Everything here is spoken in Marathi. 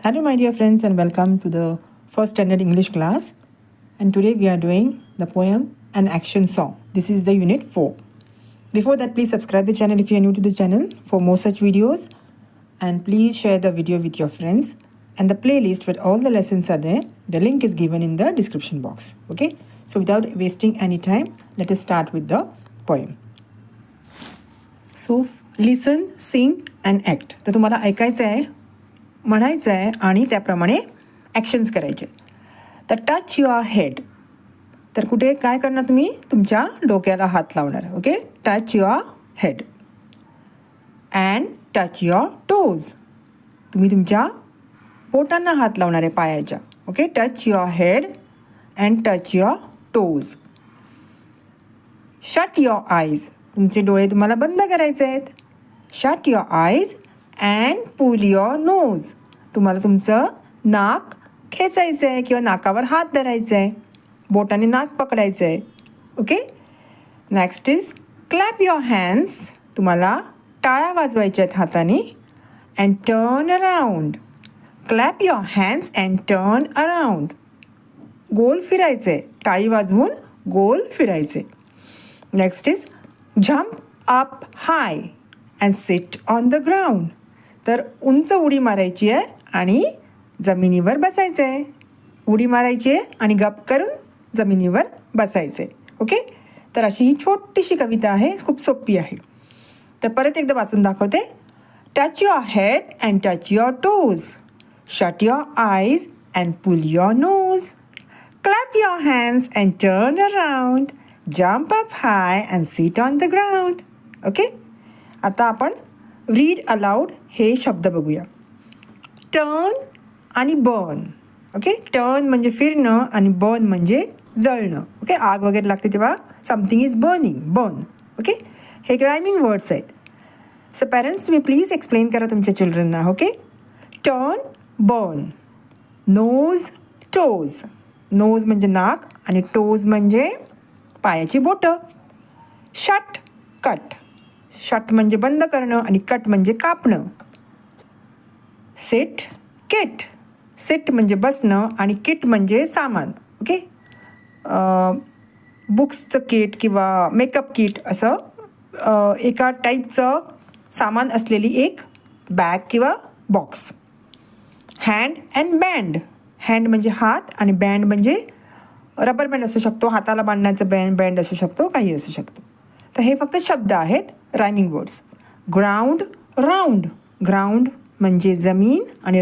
Hello my dear friends and welcome to the first standard English class, and today we are doing the poem An Action Song. This is the unit 4. Before that, please subscribe the channel if you are new to the channel for more such videos, and please share the video with your friends, and the playlist where all the lessons are there. The link is given in the description box. Okay, so without wasting any time, let us start with the poem. So listen, sing and act. तर तुम्हाला ऐकायचं आहे, म्हणायचं आहे आणि त्याप्रमाणे ॲक्शन्स करायचे. तर टच युअर हेड. तर कुठे काय करणार तुम्ही? तुमच्या डोक्याला हात लावणार. Okay, touch your head and touch your toes. तुम्ही तुमच्या बोटांना हात लावणार आहे पायाच्या. Okay, touch your head and touch your toes. Shut your eyes. तुमचे डोळे तुम्हाला बंद करायचे आहेत. Shut your eyes and pull your nose. तुम्हाला तुमचं नाक खेचायचं आहे किंवा नाकावर हात धरायचा आहे, बोटाने नाक पकडायचं आहे. Okay, next is clap your hands. तुम्हाला टाळ्या वाजवायच्या आहेत हाताने. And turn around. Clap your hands and turn around. गोल फिरायचं आहे, टाळी वाजवून गोल फिरायचे. Next is jump up high and sit on the ground. तर उंच उडी मारायची आहे आणि जमिनीवर बसायचं आहे. उडी मारायची आहे आणि गप करून जमिनीवर बसायचं आहे. ओके, तर अशी ही छोटीशी कविता आहे, खूप सोपी आहे. तर परत एकदा वाचून दाखवते. Touch your head and touch your toes. Shut your eyes and pull your nose. Clap your hands and turn around. Jump up high and sit on the ground. Okay, आता आपण रीड अलाउड हे शब्द बघूया. टर्न आणि बर्न. ओके, टर्न म्हणजे फिरणं आणि बर्न म्हणजे जळणं. ओके, आग वगैरे लागते तेव्हा something is burning, burn. Okay, हे रायमिंग वर्ड्स आहेत. सो पॅरेंट्स, तुम्ही प्लीज एक्सप्लेन करा तुमच्या चिल्ड्रनना. Okay, turn, burn. Nose, toes. Nose म्हणजे नाक आणि टोज म्हणजे पायाची बोटं. Shut, cut. शट म्हणजे बंद करणं आणि कट म्हणजे कापणं. Seat, kit. सिट म्हणजे बसणं आणि किट म्हणजे सामान. ओके, बुक्सचं किट किंवा मेकअप किट असं एका टाईपचं सामान असलेली एक बॅग किंवा box. Hand and band. Hand म्हणजे हात आणि बँड म्हणजे रबर बँड असू शकतो, हाताला बांधण्याचं बँड असू शकतो, काही असू शकतो. तर हे फक्त शब्द आहेत, rhyming words. Ground, round. Ground म्हणजे जमीन आणि